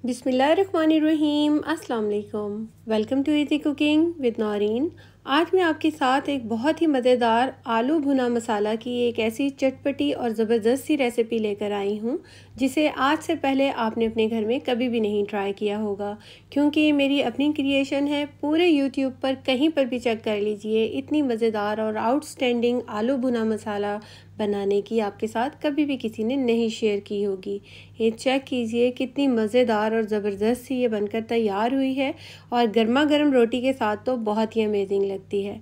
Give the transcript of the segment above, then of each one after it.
बिस्मिल्लाहिर्रहमानिर्रहीम। अस्सलाम वालेकुम। Welcome to Easy Cooking with Naureen. आज मैं आपके साथ एक बहुत ही मज़ेदार आलू भुना मसाला की एक ऐसी चटपटी और ज़बरदस्त सी रेसिपी लेकर आई हूँ जिसे आज से पहले आपने अपने घर में कभी भी नहीं ट्राई किया होगा, क्योंकि ये मेरी अपनी क्रिएशन है। पूरे यूट्यूब पर कहीं पर भी चेक कर लीजिए, इतनी मज़ेदार और आउटस्टैंडिंग आलू भुना मसाला बनाने की आपके साथ कभी भी किसी ने नहीं शेयर की होगी। ये चेक कीजिए कितनी मज़ेदार और ज़बरदस्त सी ये बनकर तैयार हुई है और गर्मा गर्म रोटी के साथ तो बहुत ही अमेजिंग लगती है।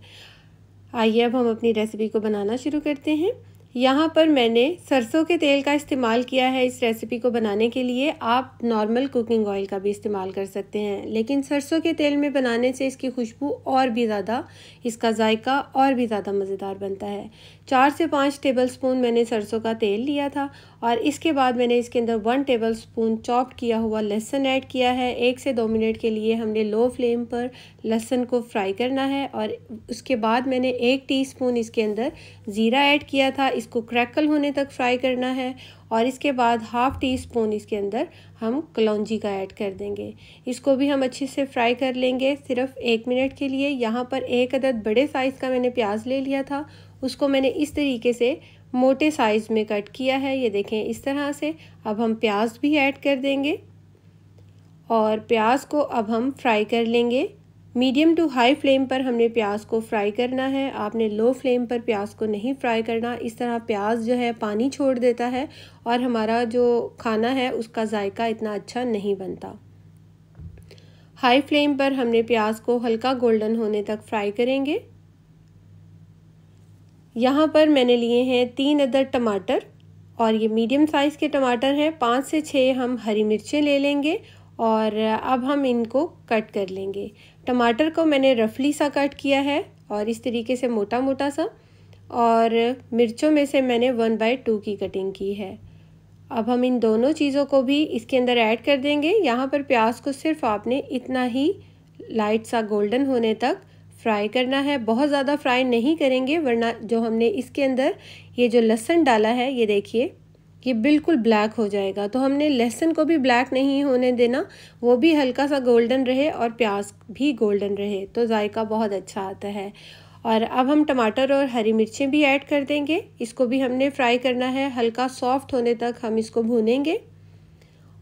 आइए अब हम अपनी रेसिपी को बनाना शुरू करते हैं। यहाँ पर मैंने सरसों के तेल का इस्तेमाल किया है इस रेसिपी को बनाने के लिए। आप नॉर्मल कुकिंग ऑयल का भी इस्तेमाल कर सकते हैं, लेकिन सरसों के तेल में बनाने से इसकी खुशबू और भी ज़्यादा, इसका जायका और भी ज़्यादा मज़ेदार बनता है। 4 से 5 टेबलस्पून मैंने सरसों का तेल लिया था और इसके बाद मैंने इसके अंदर 1 टेबलस्पून चॉप्ड किया हुआ लहसुन ऐड किया है। 1 से 2 मिनट के लिए हमने लो फ्लेम पर लहसुन को फ्राई करना है और उसके बाद मैंने 1 टीस्पून इसके अंदर ज़ीरा ऐड किया था। इसको क्रैकल होने तक फ्राई करना है और इसके बाद हाफ़ टी स्पून इसके अंदर हम कलौंजी का ऐड कर देंगे। इसको भी हम अच्छे से फ्राई कर लेंगे सिर्फ 1 मिनट के लिए। यहाँ पर 1 अदद बड़े साइज़ का मैंने प्याज ले लिया था, उसको मैंने इस तरीके से मोटे साइज़ में कट किया है। ये देखें इस तरह से। अब हम प्याज भी ऐड कर देंगे और प्याज को अब हम फ्राई कर लेंगे। मीडियम टू हाई फ्लेम पर हमने प्याज को फ्राई करना है। आपने लो फ्लेम पर प्याज को नहीं फ्राई करना, इस तरह प्याज जो है पानी छोड़ देता है और हमारा जो खाना है उसका जायका इतना अच्छा नहीं बनता। हाई फ्लेम पर हमने प्याज को हल्का गोल्डन होने तक फ्राई करेंगे। यहाँ पर मैंने लिए हैं 3 अदद टमाटर और ये मीडियम साइज़ के टमाटर हैं। 5 से 6 हम हरी मिर्चें ले लेंगे और अब हम इनको कट कर लेंगे। टमाटर को मैंने रफली सा कट किया है और इस तरीके से मोटा मोटा सा, और मिर्चों में से मैंने 1/2 की कटिंग की है। अब हम इन दोनों चीज़ों को भी इसके अंदर ऐड कर देंगे। यहाँ पर प्याज को सिर्फ आपने इतना ही लाइट सा गोल्डन होने तक फ्राई करना है, बहुत ज़्यादा फ्राई नहीं करेंगे, वरना जो हमने इसके अंदर ये जो लहसुन डाला है ये देखिए ये बिल्कुल ब्लैक हो जाएगा। तो हमने लहसुन को भी ब्लैक नहीं होने देना, वो भी हल्का सा गोल्डन रहे और प्याज भी गोल्डन रहे तो जायका बहुत अच्छा आता है। और अब हम टमाटर और हरी मिर्चें भी ऐड कर देंगे। इसको भी हमने फ्राई करना है, हल्का सॉफ्ट होने तक हम इसको भूनेंगे।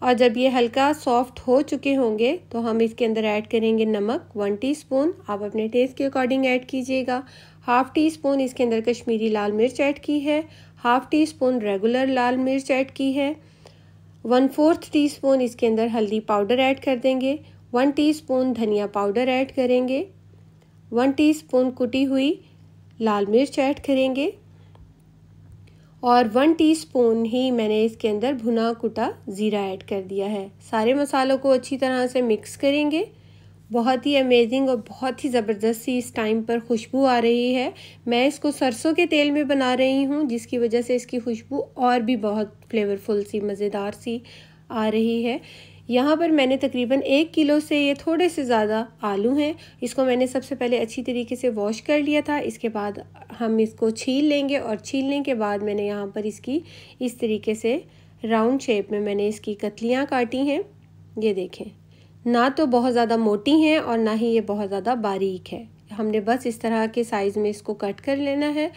और जब ये हल्का सॉफ्ट हो चुके होंगे तो हम इसके अंदर ऐड करेंगे नमक 1 टीस्पून। आप अपने टेस्ट के अकॉर्डिंग ऐड कीजिएगा। हाफ़ टी स्पून इसके अंदर कश्मीरी लाल मिर्च ऐड की है। हाफ़ टी स्पून रेगुलर लाल मिर्च ऐड की है। 1/4 टीस्पून इसके अंदर हल्दी पाउडर ऐड कर देंगे। 1 टीस्पून धनिया पाउडर ऐड करेंगे। 1 टीस्पून कुटी हुई लाल मिर्च ऐड करेंगे और 1 टीस्पून ही मैंने इसके अंदर भुना कुटा ज़ीरा ऐड कर दिया है। सारे मसालों को अच्छी तरह से मिक्स करेंगे। बहुत ही अमेजिंग और बहुत ही ज़बरदस्त सी इस टाइम पर खुशबू आ रही है। मैं इसको सरसों के तेल में बना रही हूँ, जिसकी वजह से इसकी खुशबू और भी बहुत फ्लेवरफुल सी मज़ेदार सी आ रही है। यहाँ पर मैंने तकरीबन 1 किलो से ये थोड़े से ज़्यादा आलू हैं। इसको मैंने सबसे पहले अच्छी तरीके से वॉश कर लिया था। इसके बाद हम इसको छील लेंगे और छीलने के बाद मैंने यहाँ पर इसकी इस तरीके से राउंड शेप में मैंने इसकी कतलियाँ काटी हैं। ये देखें, ना तो बहुत ज़्यादा मोटी हैं और ना ही ये बहुत ज़्यादा बारीक है। हमने बस इस तरह के साइज़ में इसको कट कर लेना है।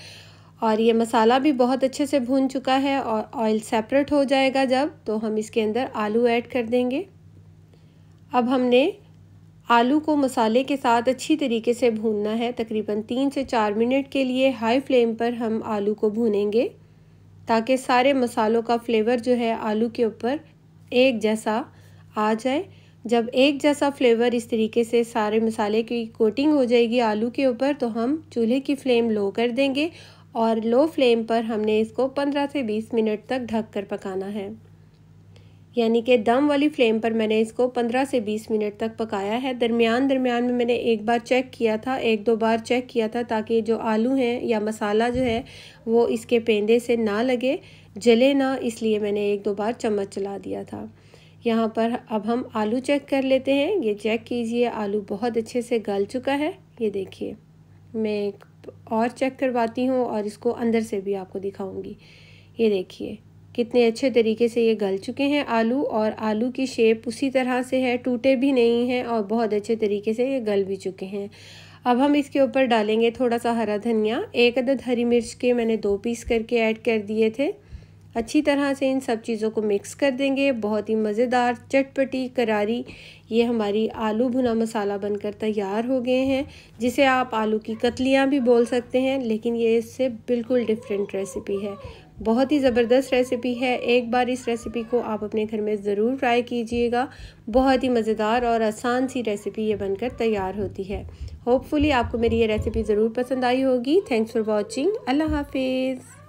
और ये मसाला भी बहुत अच्छे से भून चुका है और ऑयल सेपरेट हो जाएगा जब, तो हम इसके अंदर आलू ऐड कर देंगे। अब हमने आलू को मसाले के साथ अच्छी तरीके से भूनना है। तकरीबन 3 से 4 मिनट के लिए हाई फ्लेम पर हम आलू को भूनेंगे ताकि सारे मसालों का फ्लेवर जो है आलू के ऊपर एक जैसा आ जाए। जब एक जैसा फ्लेवर इस तरीके से सारे मसाले की कोटिंग हो जाएगी आलू के ऊपर, तो हम चूल्हे की फ्लेम लो कर देंगे और लो फ्लेम पर हमने इसको 15 से 20 मिनट तक ढक कर पकाना है। यानी कि दम वाली फ्लेम पर मैंने इसको 15 से 20 मिनट तक पकाया है। दरमियान में मैंने एक बार चेक किया था, 1-2 बार चेक किया था, ताकि जो आलू हैं या मसाला जो है वो इसके पेंदे से ना लगे, जले ना, इसलिए मैंने 1-2 बार चम्मच चला दिया था। यहाँ पर अब हम आलू चेक कर लेते हैं। ये चेक कीजिए, आलू बहुत अच्छे से गल चुका है। ये देखिए, मैं एक और चेक करवाती हूँ और इसको अंदर से भी आपको दिखाऊंगी। ये देखिए, कितने अच्छे तरीके से ये गल चुके हैं आलू, और आलू की शेप उसी तरह से है, टूटे भी नहीं हैं और बहुत अच्छे तरीके से ये गल भी चुके हैं। अब हम इसके ऊपर डालेंगे थोड़ा सा हरा धनिया। 1 अदद हरी मिर्च के मैंने 2 पीस करके ऐड कर दिए थे। अच्छी तरह से इन सब चीज़ों को मिक्स कर देंगे। बहुत ही मज़ेदार, चटपटी, करारी ये हमारी आलू भुना मसाला बनकर तैयार हो गए हैं, जिसे आप आलू की कतलियाँ भी बोल सकते हैं, लेकिन ये इससे बिल्कुल डिफरेंट रेसिपी है। बहुत ही ज़बरदस्त रेसिपी है। एक बार इस रेसिपी को आप अपने घर में ज़रूर ट्राई कीजिएगा। बहुत ही मज़ेदार और आसान सी रेसिपी ये बनकर तैयार होती है। होपफुली आपको मेरी ये रेसिपी ज़रूर पसंद आई होगी। Thanks for watching. अल्लाह हाफिज़।